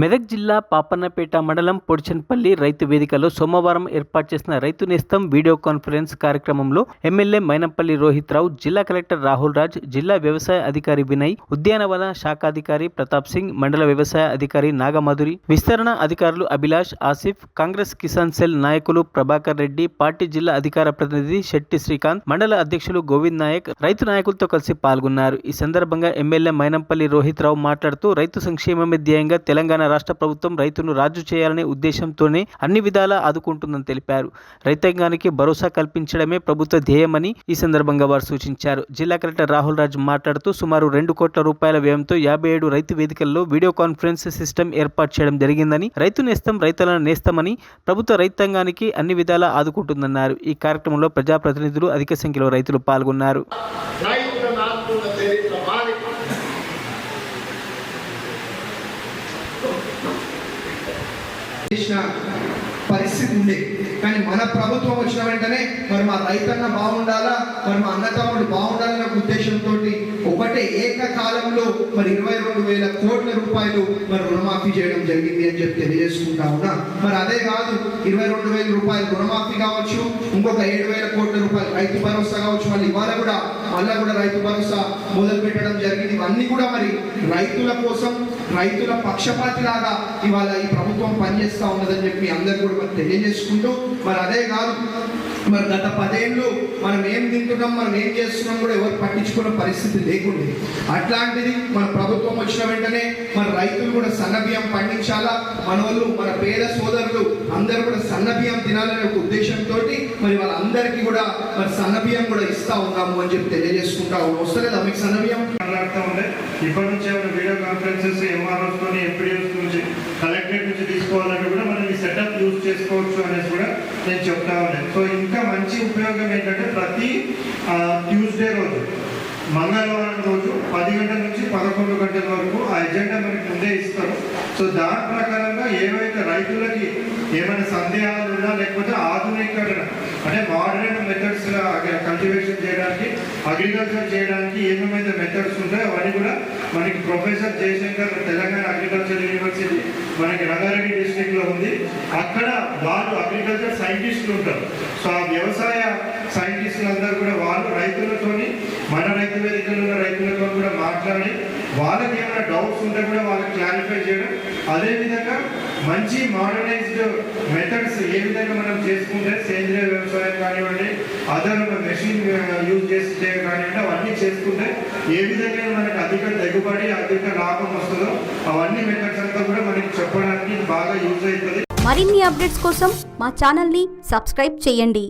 మెదక్ జిల్లా పాపన్నపేట మండలం పొడిచెన్పల్లి రైతు వేదికలో సోమవారం ఏర్పాటు చేసిన రైతు నేస్తం వీడియో కాన్ఫరెన్స్ కార్యక్రమంలో ఎమ్మెల్యే మైనంపల్లి రోహిత్ రావు, జిల్లా కలెక్టర్ రాహుల్ రాజ్, జిల్లా వ్యవసాయ అధికారి వినయ్, ఉద్యానవన శాఖాధికారి ప్రతాప్ సింగ్, మండల వ్యవసాయ అధికారి నాగమధురి, విస్తరణ అధికారులు అభిలాష్, ఆసిఫ్, కాంగ్రెస్ కిసాన్ సెల్ నాయకులు ప్రభాకర్ రెడ్డి, పార్టీ జిల్లా అధికార ప్రతినిధి శెట్టి శ్రీకాంత్, మండల అధ్యక్షులు గోవింద్ నాయక్ రైతు నాయకులతో కలిసి పాల్గొన్నారు. ఈ సందర్భంగా ఎమ్మెల్యే మైనంపల్లి రోహిత్ రావు మాట్లాడుతూ రైతు సంక్షేమమే ధ్యేయంగా తెలంగాణ రాష్ట్ర ప్రభుత్వం రైతును రాజు చేయాలనే ఉద్దేశంతోనే అన్ని విధాలా ఆదుకుంటుందని తెలిపారు. రైతాంగానికి భరోసా కల్పించడమే ప్రభుత్వ ధ్యేయమని ఈ సందర్భంగా వారు సూచించారు. జిల్లా కలెక్టర్ రాహుల్ రాజ్ మాట్లాడుతూ సుమారు 2 కోట్ల రూపాయల వ్యయంతో 57 రైతు వేదికల్లో వీడియో కాన్ఫరెన్స్ సిస్టమ్ ఏర్పాటు చేయడం జరిగిందని, రైతు నేస్తం రైతులను నేస్తమని, ప్రభుత్వ రైతాంగానికి అన్ని విధాలా ఆదుకుంటుందన్నారు. ఈ కార్యక్రమంలో ప్రజాప్రతినిధులు అధిక సంఖ్యలో రైతులు పాల్గొన్నారు. పరిస్థితి ఉంది. కానీ మన ప్రభుత్వం వచ్చిన వెంటనే మరి మా రైతన్న బాగుండాలా, మరి మా అన్నతమ్ముడు బాగుండాలన్న ఉద్దేశంతో ఒకటే ఏకకాలంలో మరి 22,000 కోట్ల రూపాయలు మరి రుణమాఫీ చేయడం జరిగింది అని చెప్పి తెలియజేసుకుంటా ఉన్నా. మరి అదే కాదు, 22,000 రూపాయలు రుణమాఫీ కావచ్చు, ఇంకొక 7,000 కోట్ల రూపాయలు రైతు భరోసా కావచ్చు, మళ్ళీ ఇవాళ కూడా రైతు భరోసా మొదలు పెట్టడం జరిగింది. ఇవన్నీ కూడా మరి రైతుల కోసం, రైతుల పక్షపాతి లాగా ఇవాళ ఈ ప్రభుత్వం పనిచేస్తూ ఉన్నదని చెప్పి అందరు కూడా మరి తెలియజేసుకుంటూ, మరి అదే కాదు, మరి గత 10 ఏళ్ళు మనం ఏం తింటున్నాం, మనం ఏం చేస్తున్నాం కూడా ఎవరు పట్టించుకున్న పరిస్థితి లేకుండే. అట్లాంటిది మన ప్రభుత్వం వచ్చిన వెంటనే మన రైతులు కూడా సన్నబియ్యం పండించాలా, మన వాళ్ళు, మన పేద సోదరులు అందరూ కూడా సన్నబియ్యం తినాలనే ఒక ఉద్దేశంతో మరి వాళ్ళందరికీ కూడా మరి సన్నబియ్యం కూడా ఇస్తా ఉన్నాము అని చెప్పి తెలియజేసుకుంటా ఉన్నాం. వస్తలేదా మీకు సన్నబియ్యం? మాట్లాడుతూ ఉండే ఇప్పటి నుంచి వీడియో కాన్ఫరెన్సెస్ ఎంఆర్ఓస్ నుంచి, ఎంపీడీఓస్ నుంచి, కలెక్టరేట్ నుంచి తీసుకోవాలంటే కూడా మనం ఈ సెటప్ యూజ్ చేసుకోవచ్చు అనేసి కూడా నేను చెప్తా ఉన్నాను. సో ఇంకా మంచి ఉపయోగం ఏంటంటే ప్రతి ట్యూస్డే రోజు, మంగళవారం రోజు 10 గంటల నుంచి 11 గంటల వరకు ఆ ఎజెండా మనకి ముందే ఇస్తారు. సో దాని ప్రకారంగా ఏవైతే రైతులకి ఏమైనా సందేహాలు ఉన్నా, లేకపోతే ఆధునికరణ అంటే మోడర్న్ మెథడ్స్ కల్టివేషన్ చేయడానికి, అగ్రికల్చర్ చేయడానికి ఏమేమైతే మెథడ్స్ ఉంటాయో అవన్నీ కూడా మనకి professor Jayashankar Telangana agriculture university మనకి రంగారెడ్డి డిస్ట్రిక్ట్లో ఉంది. అక్కడ వాళ్ళు అగ్రికల్చర్ సైంటిస్టులు ఉంటారు. సో ఆ వ్యవసాయ సైంటిస్టులు అందరూ కూడా వాళ్ళు రైతులతోని, మన రైతు వేదికలు ఉన్న రైతులతో కూడా మాట్లాడి వాళ్ళకి ఏమైనా డౌట్స్ ఉంటే కూడా వాళ్ళకి క్లారిఫై చేయడం, అదేవిధంగా మంచి మోడర్నైజ్డ్ మెథడ్స్ ఏ విధంగా మనం చేసుకుంటే సేంద్రియ వ్యవసాయం కానివ్వండి, అదర్ మెషిన్ యూజ్ చేస్తే కానివ్వండి, అవన్నీ చేసుకుంటే ఏ విధంగా మనకు అధిక దిగుబడి, అధిక లాభం వస్తుందో అవన్నీ మెథడ్స్ అంతా కూడా మనకి చెప్పడానికి బాగా యూజ్ అవుతుంది. మరిన్ని అప్డేట్స్ కోసం మా ఛానల్ని సబ్స్క్రైబ్ చేయండి.